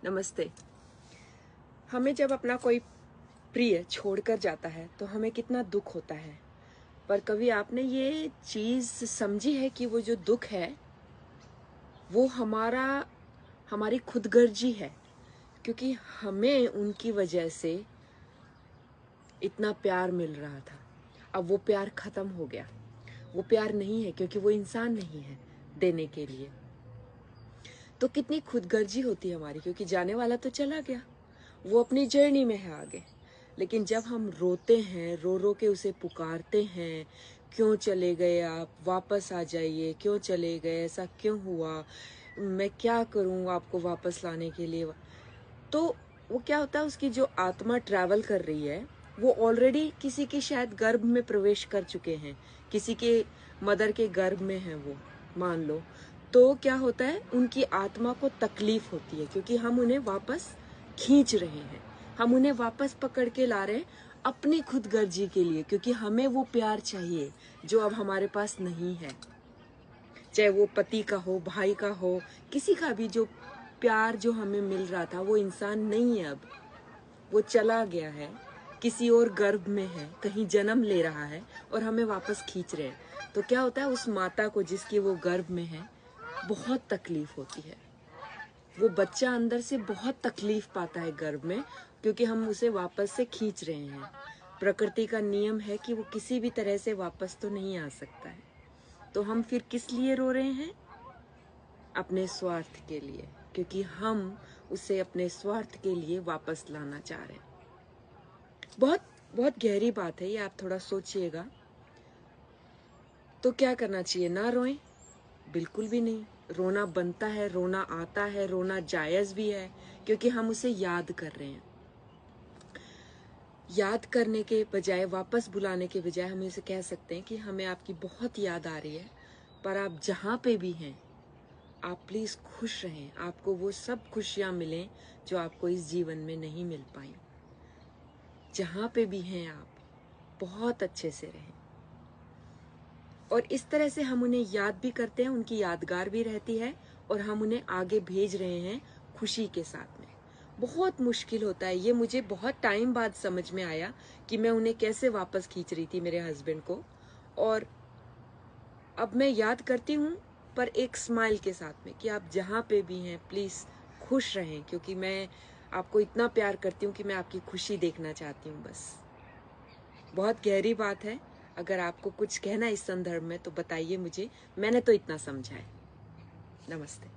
नमस्ते। हमें जब अपना कोई प्रिय छोड़कर जाता है तो हमें कितना दुख होता है, पर कभी आपने ये चीज़ समझी है कि वो जो दुख है वो हमारी खुदगर्जी है, क्योंकि हमें उनकी वजह से इतना प्यार मिल रहा था। अब वो प्यार खत्म हो गया। वो प्यार नहीं है क्योंकि वो इंसान नहीं है देने के लिए। तो कितनी खुदगर्जी होती है हमारी, क्योंकि जाने वाला तो चला गया, वो अपनी जर्नी में है आगे। लेकिन जब हम रोते हैं, रो रो के उसे पुकारते हैं, क्यों चले गए आप, वापस आ जाइए, क्यों चले गए, ऐसा क्यों हुआ, मैं क्या करूं आपको वापस लाने के लिए। तो वो क्या होता है, उसकी जो आत्मा ट्रैवल कर रही है वो ऑलरेडी किसी के शायद गर्भ में प्रवेश कर चुके हैं, किसी के मदर के गर्भ में है वो, मान लो। तो क्या होता है, उनकी आत्मा को तकलीफ होती है क्योंकि हम उन्हें वापस खींच रहे हैं, हम उन्हें वापस पकड़ के ला रहे हैं अपनी खुदगर्जी के लिए, क्योंकि हमें वो प्यार चाहिए जो अब हमारे पास नहीं है। चाहे वो पति का हो, भाई का हो, किसी का भी जो प्यार जो हमें मिल रहा था वो इंसान नहीं है, अब वो चला गया है, किसी और गर्भ में है, कहीं जन्म ले रहा है और हमें वापस खींच रहे हैं। तो क्या होता है, उस माता को जिसकी वो गर्भ में है बहुत तकलीफ होती है। वो बच्चा अंदर से बहुत तकलीफ पाता है गर्भ में, क्योंकि हम उसे वापस से खींच रहे हैं। प्रकृति का नियम है कि वो किसी भी तरह से वापस तो नहीं आ सकता है। तो हम फिर किस लिए रो रहे हैं? अपने स्वार्थ के लिए, क्योंकि हम उसे अपने स्वार्थ के लिए वापस लाना चाह रहे हैं। बहुत बहुत गहरी बात है ये, आप थोड़ा सोचिएगा। तो क्या करना चाहिए? ना रोएं? बिल्कुल भी नहीं। रोना बनता है, रोना आता है, रोना जायज़ भी है, क्योंकि हम उसे याद कर रहे हैं। याद करने के बजाय, वापस बुलाने के बजाय हम इसे कह सकते हैं कि हमें आपकी बहुत याद आ रही है, पर आप जहाँ पे भी हैं आप प्लीज़ खुश रहें, आपको वो सब खुशियाँ मिलें जो आपको इस जीवन में नहीं मिल पाई। जहाँ पे भी हैं आप बहुत अच्छे से रहें। और इस तरह से हम उन्हें याद भी करते हैं, उनकी यादगार भी रहती है और हम उन्हें आगे भेज रहे हैं खुशी के साथ में। बहुत मुश्किल होता है ये, मुझे बहुत टाइम बाद समझ में आया कि मैं उन्हें कैसे वापस खींच रही थी, मेरे हस्बैंड को। और अब मैं याद करती हूँ, पर एक स्माइल के साथ में, कि आप जहाँ पे भी हैं प्लीज़ खुश रहें, क्योंकि मैं आपको इतना प्यार करती हूँ कि मैं आपकी खुशी देखना चाहती हूँ बस। बहुत गहरी बात है। अगर आपको कुछ कहना है इस संदर्भ में तो बताइए मुझे, मैंने तो इतना समझा है। नमस्ते।